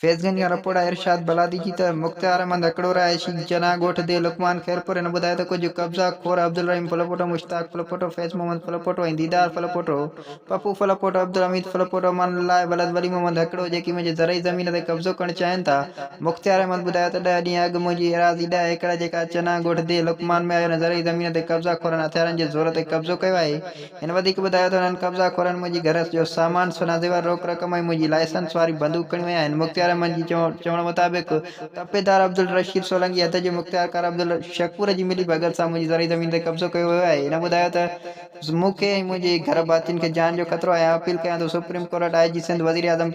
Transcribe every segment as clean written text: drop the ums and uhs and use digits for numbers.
फैज़गंज खां report आहे इरशाद बलादी जी त मुख़्तियार अहमद अकड़ो रायशी जना ॻोठ दे लुकमान ख़ैरपुर हिन ॿुधायो त कुझु कब्ज़ा खोर अब्दुल रहीम फलपोटो मुश्ताक फलपोटो फैज़ मोहम्मद फलपोटो ऐं दीदार फलपोटो पप्पू फलपोटो अब्दुल हमीद फलपोटो अमान लाइ बलद वली मोहम्मद अकड़ो जेकी मुंहिंजी ज़रई ज़मीन ते कब्ज़ो करणु चाहिनि था। मुख़्तियार अहमद ॿुधायो त 10 ॾींहं अॻु मुंहिंजी एराज़ी 10 एकड़ जेका चना ॻोठ दे लुकमान में आहे हुन ज़रई ज़मीन ते कब्ज़ा खोरनि हथियारनि जे ज़ोर ते कब्ज़ो कयो आहे। हिन वधीक ॿुधायो त हुननि कब्ज़ा खोरनि मुंहिंजी घर जो सामान सोना ज़ेवर रोक रक़म ऐं मुंहिंजी लाइसेंस वारी बंदूक खणी विया आहिनि। मुख़्तियार अहमद जी चवण मुताबिक़ तपेदार अब्दुल रशीद सोलंकी हथ जे मुख़्तियारकार अब्दुल शकूर जी मिली भगत सां मुंहिंजी ज़रई ज़मीन ते कब्ज़ो कयो वियो आहे। हिन ॿुधायो त मूंखे ऐं मुंहिंजे घर भातियुनि खे जान जो ख़तरो आहे। अपील कयां थो सुप्रीम कोर्ट IG सिंध वज़ीर आज़म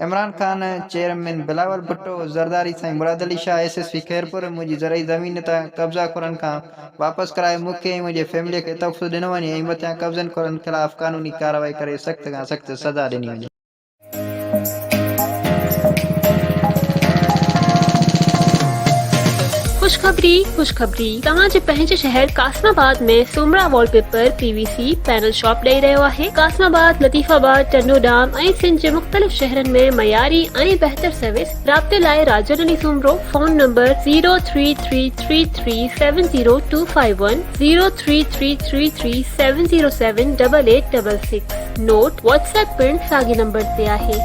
इमरान ख़ान चेयरमैन बिलावल भुट्टो ज़रदारी साईं मुराद अली शाह SSP खैरपुर मुंहिंजी ज़रई ज़मीन तां कब्ज़ा खोरनि खां वापसि कराए मूंखे ऐं मुंहिंजे फैमिलीअ खे तोहफ़ो ॾिनो वञे ऐं मथियां कब्ज़नि खोरनि ख़िलाफ़ क़ानूनी कार्रवाई करे सख़्त खां सख़्त सज़ा ॾिनी वञे। खुशखबरी तव्हांजे पंहिंजे शहर कासमाबाद में सुमरा वॉलपेपर PVC पैनल शॉप ॾेई रहियो आहे। कासमाबाद, लतीफ़ाबाद, टंडोडाम ऐं सिंध जे मुख़्तलिफ़ शहरनि में मयारी ऐं बहितर सर्विस। राब्ते लाइ Rajan Ali Soomro, phone number 03333702510 03333707886। Note WhatsApp पिण साॻी नंबर ते आहे।